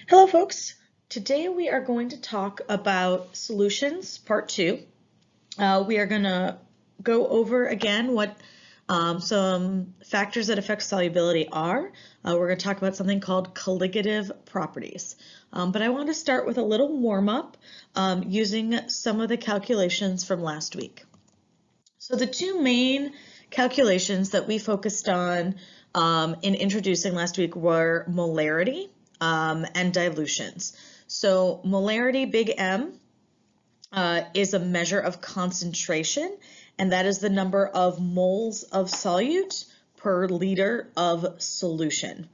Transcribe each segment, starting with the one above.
Hello folks, today we are going to talk about solutions, part two. We are going to go over again what some factors that affect solubility are. We're going to talk about something called colligative properties. But I want to start with a little warm-up using some of the calculations from last week. So the two main calculations that we focused on in introducing last week were molarity and dilutions. So molarity, big M, is a measure of concentration, and that is the number of moles of solute per liter of solution.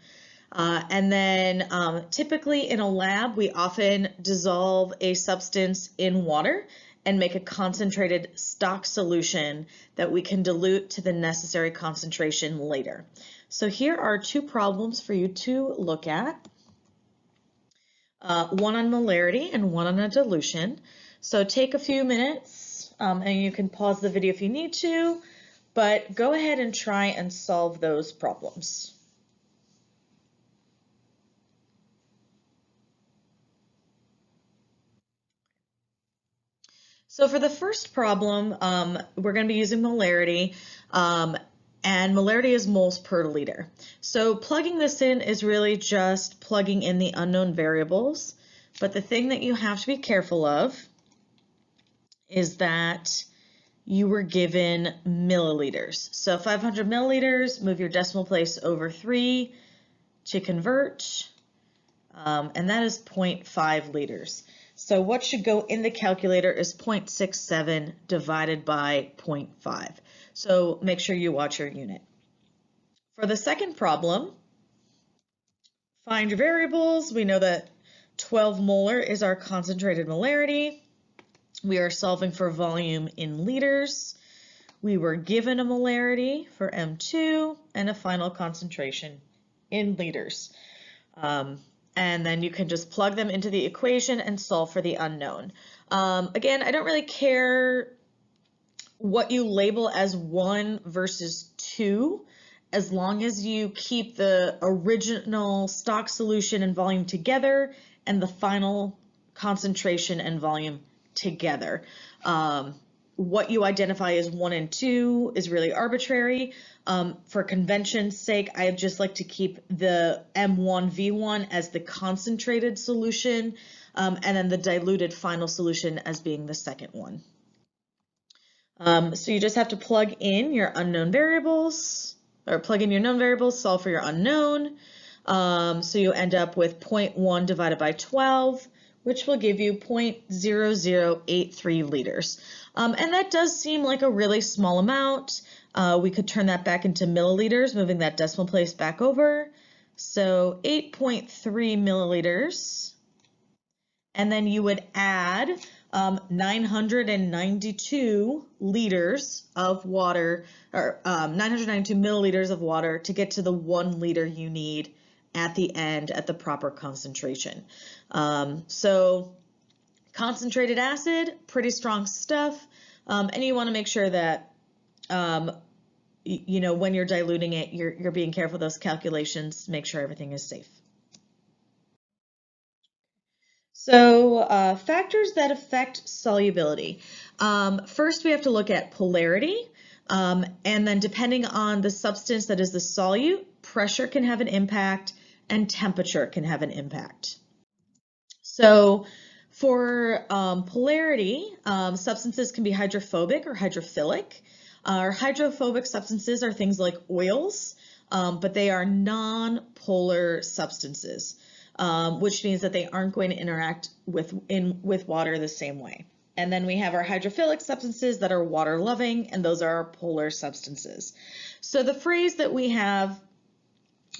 And then typically in a lab, we often dissolve a substance in water and make a concentrated stock solution that we can dilute to the necessary concentration later. So here are two problems for you to look at. One on molarity and one on a dilution. So take a few minutes and you can pause the video if you need to, but go ahead and try and solve those problems. So for the first problem, we're going to be using molarity, and molarity is moles per liter. So plugging this in is really just plugging in the unknown variables, but the thing that you have to be careful of is that you were given milliliters. So 500 milliliters, move your decimal place over 3 to convert, and that is 0.5 liters. So what should go in the calculator is 0.67 divided by 0.5. So make sure you watch your unit. For the second problem, find your variables. We know that 12 molar is our concentrated molarity. We are solving for volume in liters. We were given a molarity for M2 and a final concentration in liters. And then you can just plug them into the equation and solve for the unknown. Again, I don't really care what you label as 1 versus 2, as long as you keep the original stock solution and volume together and the final concentration and volume together. What you identify as 1 and 2 is really arbitrary. For convention's sake, I just like to keep the M1V1 as the concentrated solution, and then the diluted final solution as being the second one. So you just have to plug in your unknown variables, or plug in your known variables, solve for your unknown. So you end up with 0.1 divided by 12, which will give you 0.0083 liters. And that does seem like a really small amount. We could turn that back into milliliters, moving that decimal place back over. So 8.3 milliliters. And then you would add 992 liters of water, or 992 milliliters of water to get to the 1 liter you need at the end at the proper concentration. So concentrated acid, pretty strong stuff, and you want to make sure that you know, when you're diluting it, you're being careful of those calculations, make sure everything is safe. So factors that affect solubility. First, we have to look at polarity, and then depending on the substance that is the solute, pressure can have an impact and temperature can have an impact. So for polarity, substances can be hydrophobic or hydrophilic. Our hydrophobic substances are things like oils, but they are non-polar substances, which means that they aren't going to interact with water the same way. And then we have our hydrophilic substances that are water-loving, and those are our polar substances. So the phrase that we have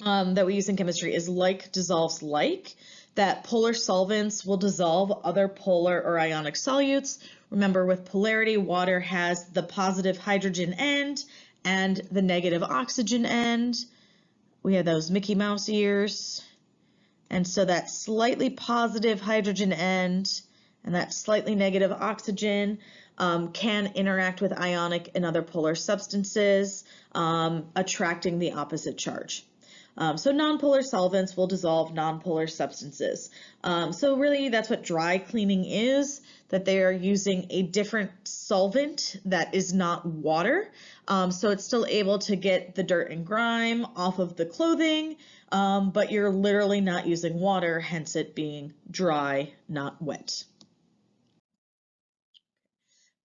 that we use in chemistry is like dissolves like, that polar solvents will dissolve other polar or ionic solutes. Remember, with polarity, water has the positive hydrogen end and the negative oxygen end. We have those Mickey Mouse ears. And so that slightly positive hydrogen end and that slightly negative oxygen can interact with ionic and other polar substances, attracting the opposite charge. So nonpolar solvents will dissolve nonpolar substances. So really that's what dry cleaning is, that they are using a different solvent that is not water. So it's still able to get the dirt and grime off of the clothing, but you're literally not using water, hence it being dry, not wet.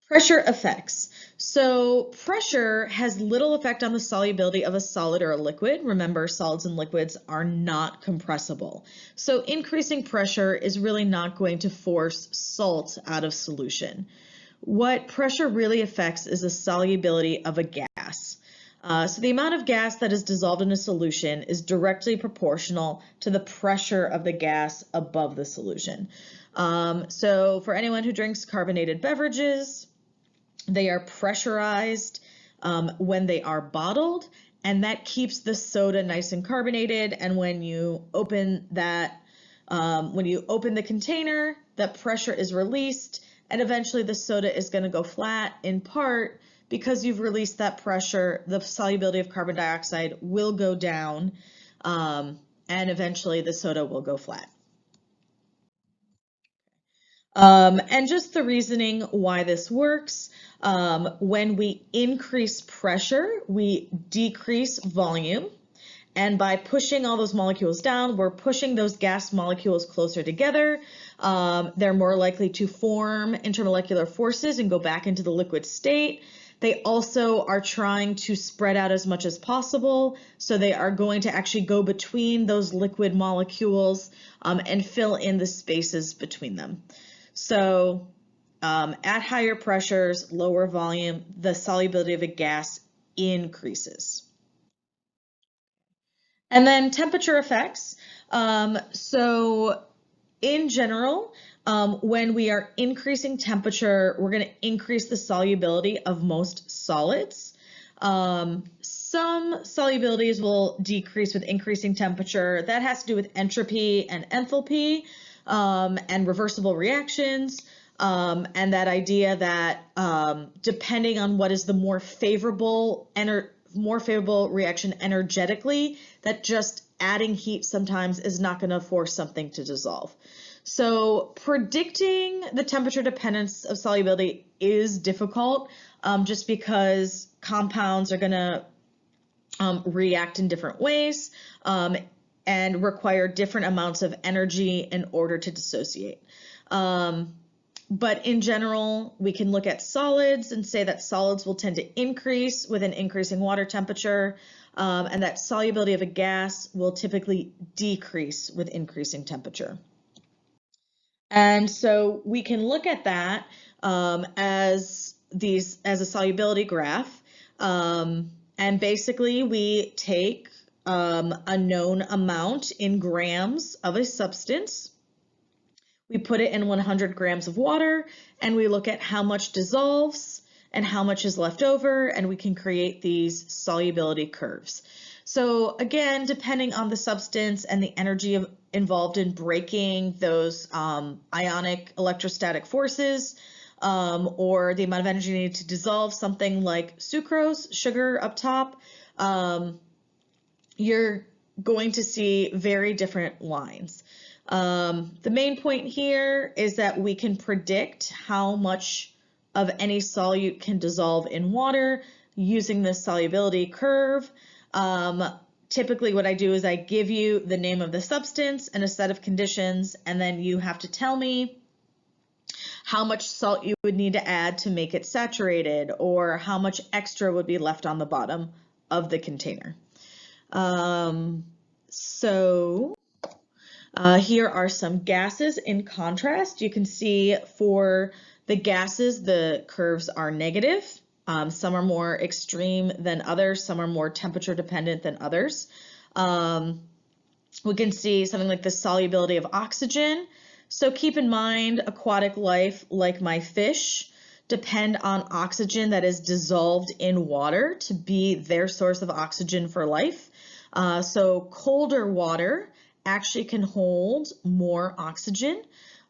Pressure effects. So pressure has little effect on the solubility of a solid or a liquid. Remember, solids and liquids are not compressible. So increasing pressure is really not going to force salt out of solution. What pressure really affects is the solubility of a gas. So the amount of gas that is dissolved in a solution is directly proportional to the pressure of the gas above the solution. So for anyone who drinks carbonated beverages, they are pressurized when they are bottled, and that keeps the soda nice and carbonated. And when you open that, when you open the container, that pressure is released, and eventually the soda is going to go flat, in part because you've released that pressure. The solubility of carbon dioxide will go down, and eventually the soda will go flat. And just the reasoning why this works, when we increase pressure, we decrease volume. And by pushing all those molecules down, we're pushing those gas molecules closer together. They're more likely to form intermolecular forces and go back into the liquid state. They also are trying to spread out as much as possible. So they are going to actually go between those liquid molecules and fill in the spaces between them. So at higher pressures, lower volume, the solubility of a gas increases. And then temperature effects. So in general, when we are increasing temperature, we're going to increase the solubility of most solids. Some solubilities will decrease with increasing temperature. That has to do with entropy and enthalpy. And reversible reactions, and that idea that depending on what is the more favorable reaction energetically, that just adding heat sometimes is not going to force something to dissolve. So predicting the temperature dependence of solubility is difficult, just because compounds are going to react in different ways, and require different amounts of energy in order to dissociate. But in general, we can look at solids and say that solids will tend to increase with an increasing water temperature, and that solubility of a gas will typically decrease with increasing temperature. And so we can look at that as a solubility graph, and basically we take a known amount in grams of a substance. We put it in 100 grams of water, and we look at how much dissolves and how much is left over, and we can create these solubility curves. So again, depending on the substance and the energy involved in breaking those ionic electrostatic forces, or the amount of energy needed to dissolve something like sucrose, sugar up top, you're going to see very different lines. The main point here is that we can predict how much of any solute can dissolve in water using this solubility curve. Typically what I do is I give you the name of the substance and a set of conditions, and then you have to tell me how much salt you would need to add to make it saturated, or how much extra would be left on the bottom of the container. Here are some gases in contrast. You can see for the gases, the curves are negative. Some are more extreme than others. Some are more temperature dependent than others. We can see something like the solubility of oxygen. So keep in mind, aquatic life, like my fish, depend on oxygen that is dissolved in water to be their source of oxygen for life. So colder water actually can hold more oxygen.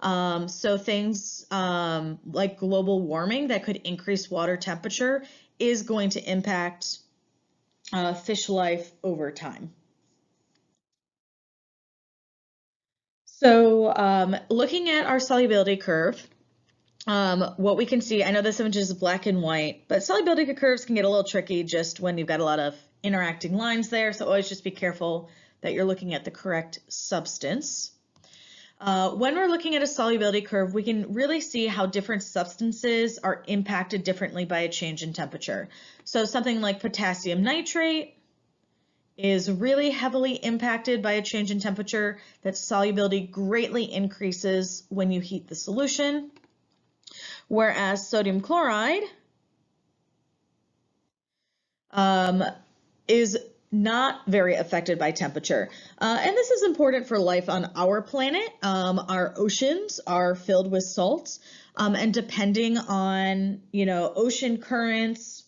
So things like global warming that could increase water temperature is going to impact fish life over time. So looking at our solubility curve, what we can see, I know this image is black and white, but solubility curves can get a little tricky just when you've got a lot of interacting lines there, so always just be careful that you're looking at the correct substance. When we're looking at a solubility curve, we can really see how different substances are impacted differently by a change in temperature. So something like potassium nitrate is really heavily impacted by a change in temperature. That solubility greatly increases when you heat the solution, whereas sodium chloride is not very affected by temperature. And this is important for life on our planet. Our oceans are filled with salts, and depending on, ocean currents,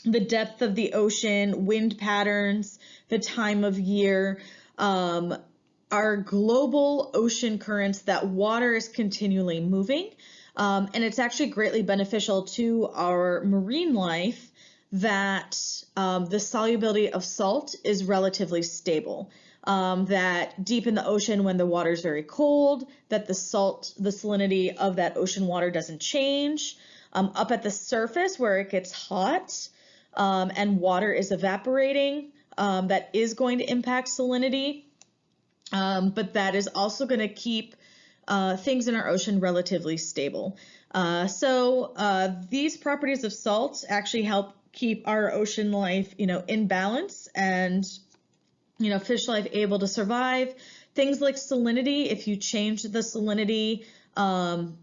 the depth of the ocean, wind patterns, the time of year, our global ocean currents, that water is continually moving. And it's actually greatly beneficial to our marine life that the solubility of salt is relatively stable. That deep in the ocean when the water is very cold, that the salinity of that ocean water doesn't change. Up at the surface where it gets hot and water is evaporating, that is going to impact salinity, but that is also going to keep things in our ocean relatively stable. So these properties of salt actually help keep our ocean life, in balance, and, fish life able to survive. Things like salinity, if you change the salinity and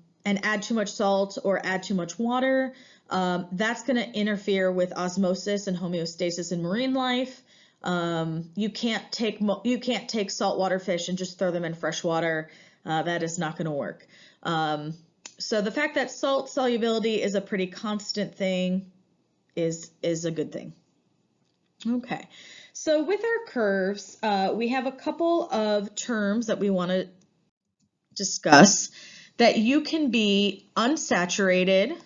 add too much salt or add too much water, that's going to interfere with osmosis and homeostasis in marine life. You can't take saltwater fish and just throw them in fresh water. That is not going to work. So the fact that salt solubility is a pretty constant thing is a good thing. Okay, so with our curves, we have a couple of terms that we want to discuss, that you can be unsaturated,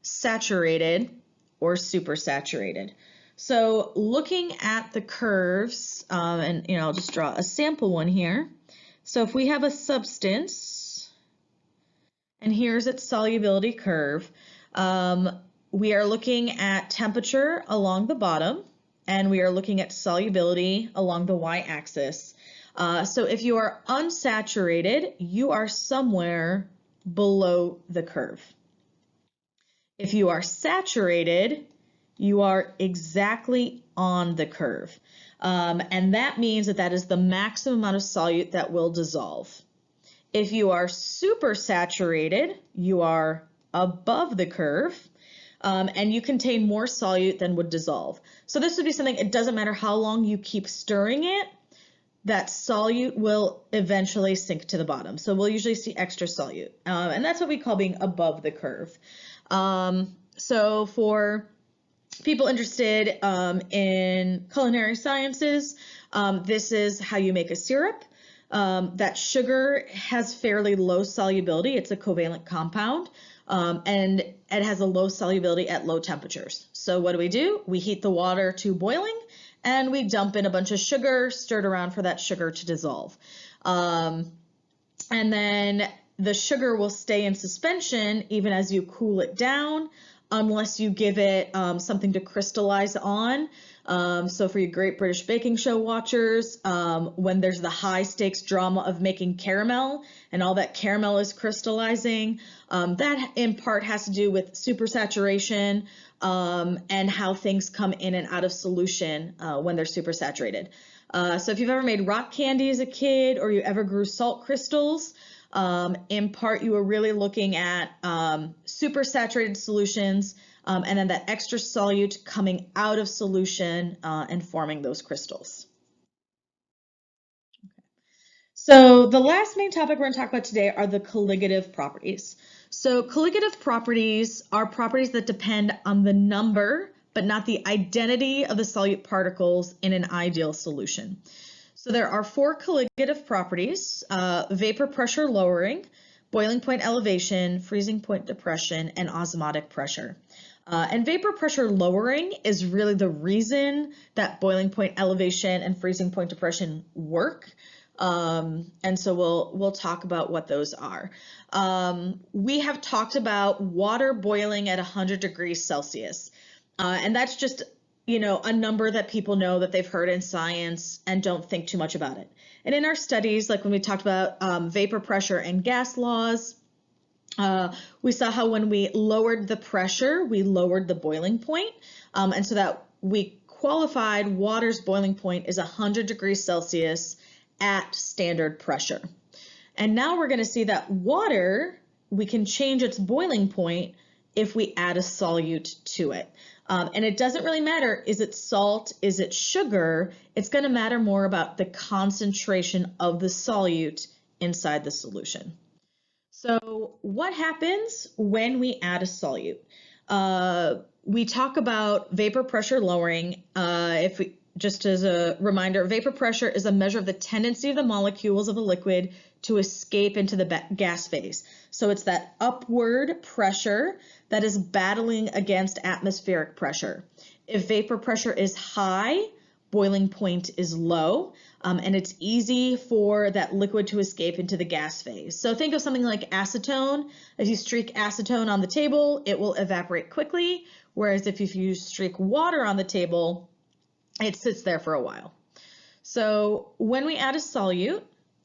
saturated, or supersaturated. So looking at the curves, and I'll just draw a sample one here. So if we have a substance, and here's its solubility curve, we are looking at temperature along the bottom, and we are looking at solubility along the y-axis. So if you are unsaturated, you are somewhere below the curve. If you are saturated, you are exactly on the curve. And that means that is the maximum amount of solute that will dissolve. If you are supersaturated, you are above the curve, and you contain more solute than would dissolve. So this would be something, it doesn't matter how long you keep stirring it, that solute will eventually sink to the bottom. So we'll usually see extra solute, and that's what we call being above the curve. So for people interested in culinary sciences, this is how you make a syrup. That sugar has fairly low solubility. It's a covalent compound, and it has a low solubility at low temperatures. So what do? We heat the water to boiling, and we dump in a bunch of sugar, stirred around for that sugar to dissolve. And then the sugar will stay in suspension even as you cool it down, unless you give it something to crystallize on. So for your Great British Baking Show watchers, when there's the high stakes drama of making caramel and all that caramel is crystallizing, that in part has to do with supersaturation and how things come in and out of solution when they're supersaturated. So if you've ever made rock candy as a kid, or you ever grew salt crystals, in part you are really looking at supersaturated solutions, and then that extra solute coming out of solution and forming those crystals. Okay. So the last main topic we're going to talk about today are the colligative properties. So colligative properties are properties that depend on the number, but not the identity of the solute particles in an ideal solution. So there are 4 colligative properties: vapor pressure lowering, boiling point elevation, freezing point depression, and osmotic pressure. And vapor pressure lowering is really the reason that boiling point elevation and freezing point depression work. And so we'll talk about what those are. We have talked about water boiling at 100 degrees Celsius. And that's just, a number that people know that they've heard in science and don't think too much about it. And in our studies, like when we talked about vapor pressure and gas laws, we saw how when we lowered the pressure, we lowered the boiling point. And so that we qualified water's boiling point is 100 degrees Celsius at standard pressure. And now we're going to see that water, we can change its boiling point if we add a solute to it. And it doesn't really matter, is it salt, is it sugar? It's going to matter more about the concentration of the solute inside the solution. So what happens when we add a solute? We talk about vapor pressure lowering. Just as a reminder, vapor pressure is a measure of the tendency of the molecules of a liquid to escape into the gas phase. So it's that upward pressure that is battling against atmospheric pressure. If vapor pressure is high, boiling point is low, and it's easy for that liquid to escape into the gas phase. So think of something like acetone. If you streak acetone on the table, it will evaporate quickly, whereas if you streak water on the table, it sits there for a while. So when we add a solute,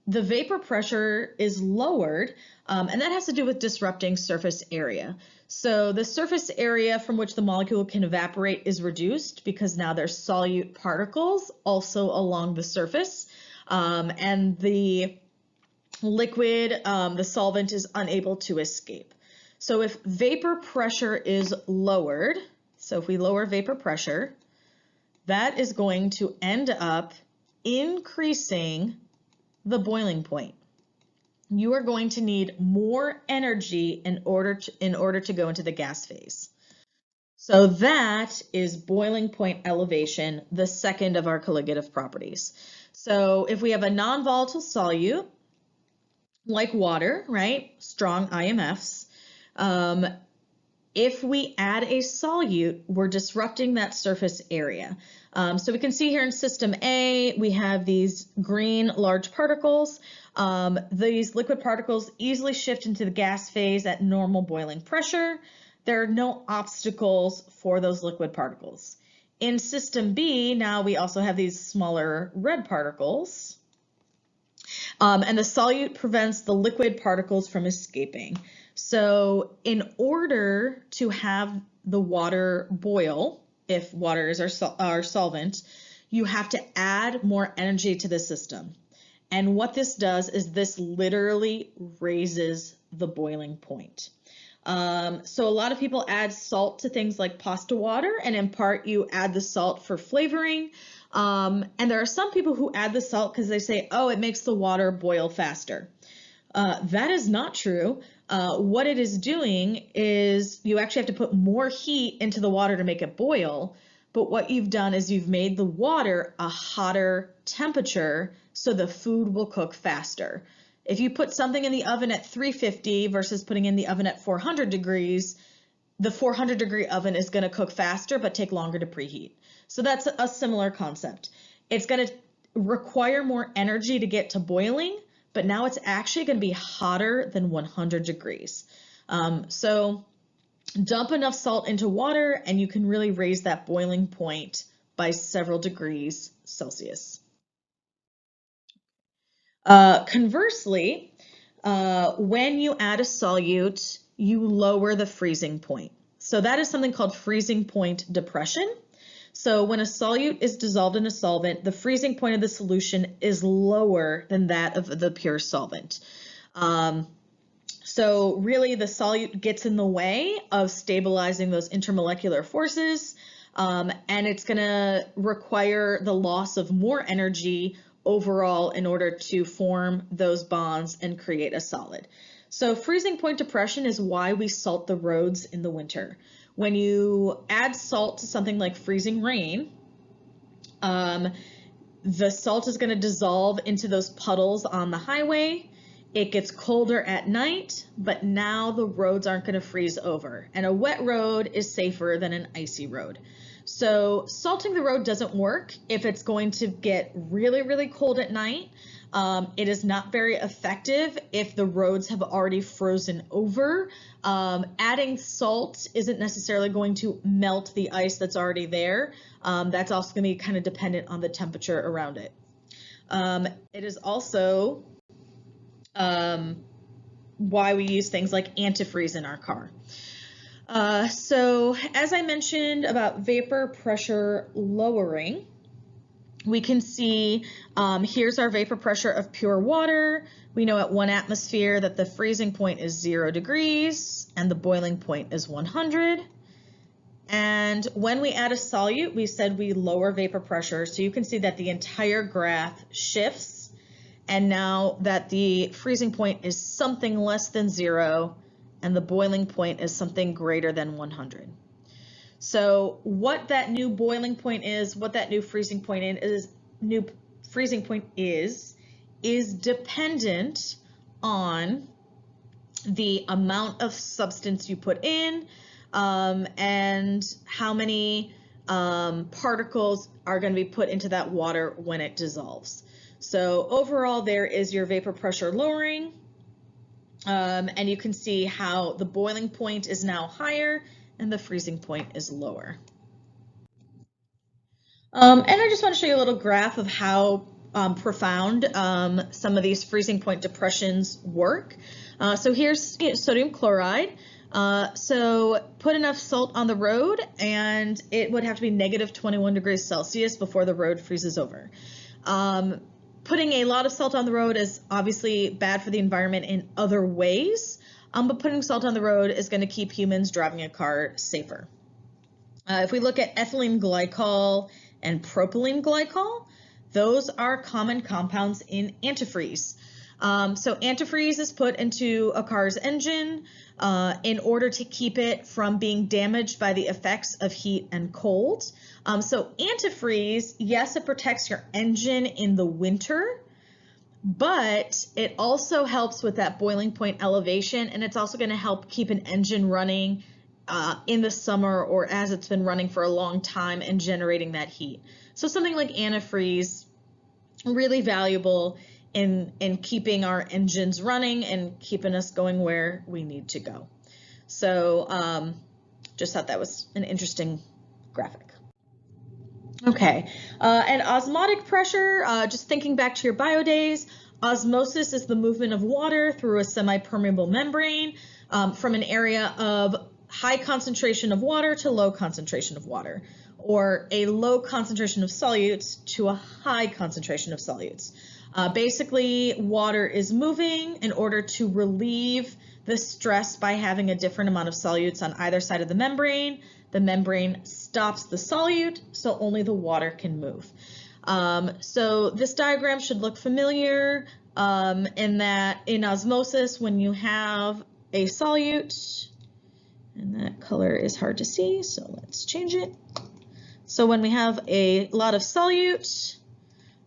the vapor pressure is lowered, and that has to do with disrupting surface area. So the surface area from which the molecule can evaporate is reduced because now there's solute particles also along the surface, and the liquid, the solvent, is unable to escape. So if vapor pressure is lowered, so if we lower vapor pressure, that is going to end up increasing the boiling point. You are going to need more energy in order to go into the gas phase. So that is boiling point elevation, the second of our colligative properties. So if we have a non-volatile solute, like water, right, strong IMFs, if we add a solute, we're disrupting that surface area. So we can see here in system A, we have these green large particles. These liquid particles easily shift into the gas phase at normal boiling pressure. There are no obstacles for those liquid particles. In system B, now we also have these smaller red particles. And the solute prevents the liquid particles from escaping. So in order to have the water boil, if water is our solvent, you have to add more energy to the system. And what this does is this literally raises the boiling point. So a lot of people add salt to things like pasta water, and in part you add the salt for flavoring. And there are some people who add the salt because they say, oh, it makes the water boil faster. That is not true. What it is doing is you actually have to put more heat into the water to make it boil, but what you've done is you've made the water a hotter temperature so the food will cook faster. If you put something in the oven at 350 versus putting in the oven at 400 degrees, the 400 degree oven is going to cook faster but take longer to preheat. So that's a similar concept. It's going to require more energy to get to boiling, but now it's actually going to be hotter than 100 degrees. So dump enough salt into water and you can really raise that boiling point by several degrees Celsius. Conversely, when you add a solute, you lower the freezing point. So that is something called freezing point depression. So when a solute is dissolved in a solvent, the freezing point of the solution is lower than that of the pure solvent. So really the solute gets in the way of stabilizing those intermolecular forces, and it's going to require the loss of more energy overall in order to form those bonds and create a solid. So freezing point depression is why we salt the roads in the winter. When you add salt to something like freezing rain, the salt is going to dissolve into those puddles on the highway. It gets colder at night, but now the roads aren't going to freeze over. And a wet road is safer than an icy road. So salting the road doesn't work if it's going to get really, really cold at night. It is not very effective if the roads have already frozen over. Adding salt isn't necessarily going to melt the ice that's already there. That's also going to be kind of dependent on the temperature around it. It is also why we use things like antifreeze in our car. So as I mentioned about vapor pressure lowering, we can see here's our vapor pressure of pure water. We know at 1 atmosphere that the freezing point is 0 degrees and the boiling point is 100. And when we add a solute, we said we lower vapor pressure. So you can see that the entire graph shifts. And now that the freezing point is something less than 0 and the boiling point is something greater than 100. So what that new boiling point is, what that new freezing point is dependent on the amount of substance you put in and how many particles are going to be put into that water when it dissolves. So overall, there is your vapor pressure lowering, and you can see how the boiling point is now higher and the freezing point is lower. And I just want to show you a little graph of how profound some of these freezing point depressions work. So here's sodium chloride. So put enough salt on the road and it would have to be negative 21 degrees Celsius before the road freezes over. Putting a lot of salt on the road is obviously bad for the environment in other ways, but putting salt on the road is going to keep humans driving a car safer. If we look at ethylene glycol and propylene glycol, those are common compounds in antifreeze. So antifreeze is put into a car's engine in order to keep it from being damaged by the effects of heat and cold. So antifreeze, yes, it protects your engine in the winter, but it also helps with that boiling point elevation, and it's also going to help keep an engine running in the summer or as it's been running for a long time and generating that heat. So something like antifreeze, really valuable in keeping our engines running and keeping us going where we need to go. So just thought that was an interesting graphic. Okay, and osmotic pressure, just thinking back to your bio days, osmosis is the movement of water through a semi-permeable membrane from an area of high concentration of water to low concentration of water, or a low concentration of solutes to a high concentration of solutes. Basically, water is moving in order to relieve the stress by having a different amount of solutes on either side of the membrane. The membrane stops the solute, so only the water can move. So this diagram should look familiar in that in osmosis, when you have a solute, and that color is hard to see, so let's change it. So when we have a lot of solute,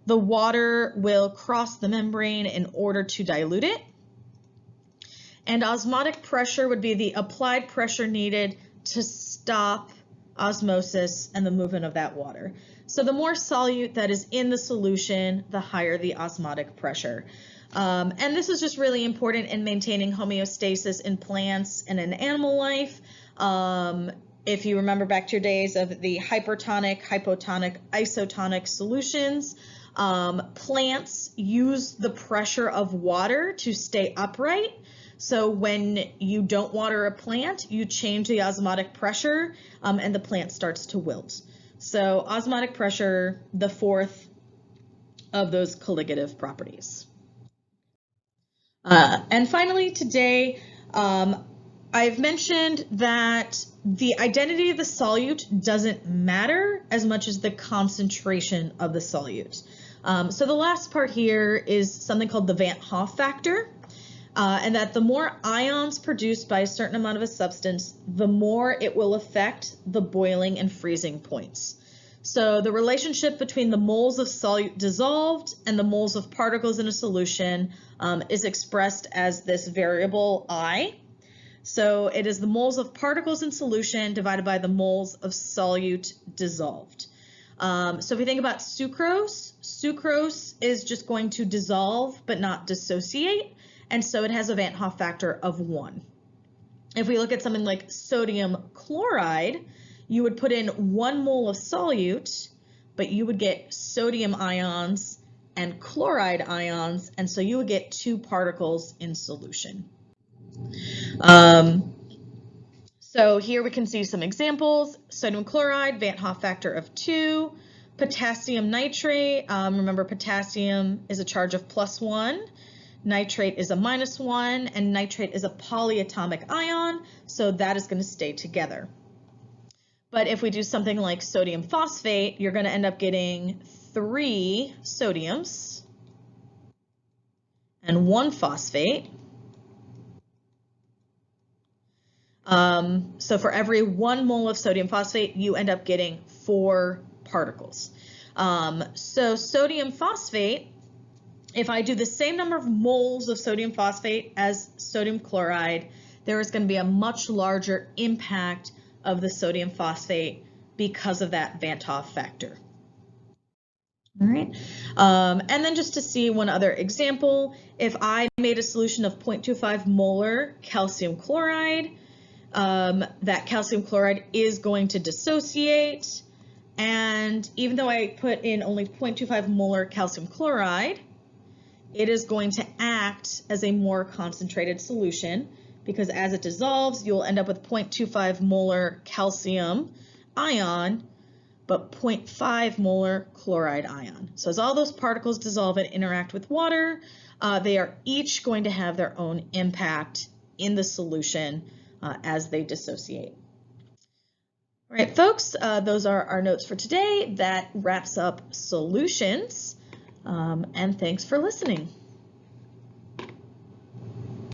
the water will cross the membrane in order to dilute it. And osmotic pressure would be the applied pressure needed to stop osmosis and the movement of that water. So the more solute that is in the solution, the higher the osmotic pressure. And this is just really important in maintaining homeostasis in plants and in animal life. If you remember back to your days of the hypertonic, hypotonic, isotonic solutions, plants use the pressure of water to stay upright. So when you don't water a plant, you change the osmotic pressure and the plant starts to wilt. So osmotic pressure, the fourth of those colligative properties. And finally today, I've mentioned that the identity of the solute doesn't matter as much as the concentration of the solute. So the last part here is something called the Van Hoff factor. And that the more ions produced by a certain amount of a substance, the more it will affect the boiling and freezing points. So the relationship between the moles of solute dissolved and the moles of particles in a solution is expressed as this variable I. So it is the moles of particles in solution divided by the moles of solute dissolved. So if we think about sucrose, sucrose is just going to dissolve but not dissociate, and so it has a Van't Hoff factor of 1. If we look at something like sodium chloride, you would put in 1 mole of solute, but you would get sodium ions and chloride ions, and so you would get 2 particles in solution. So here we can see some examples. Sodium chloride, Van't Hoff factor of 2. Potassium nitrate, remember potassium is a charge of +1. Nitrate is a -1, and nitrate is a polyatomic ion, so that is going to stay together. But if we do something like sodium phosphate, you're going to end up getting 3 sodiums and 1 phosphate. So for every 1 mole of sodium phosphate, you end up getting 4 particles. So sodium phosphate, if I do the same number of moles of sodium phosphate as sodium chloride, there is going to be a much larger impact of the sodium phosphate because of that Van't Hoff factor. All right, and then just to see one other example, if I made a solution of 0.25 molar calcium chloride, that calcium chloride is going to dissociate, and even though I put in only 0.25 molar calcium chloride, it is going to act as a more concentrated solution because as it dissolves, you'll end up with 0.25 molar calcium ion, but 0.5 molar chloride ion. So as all those particles dissolve and interact with water, they are each going to have their own impact in the solution as they dissociate. All right, folks, those are our notes for today. That wraps up solutions, and thanks for listening.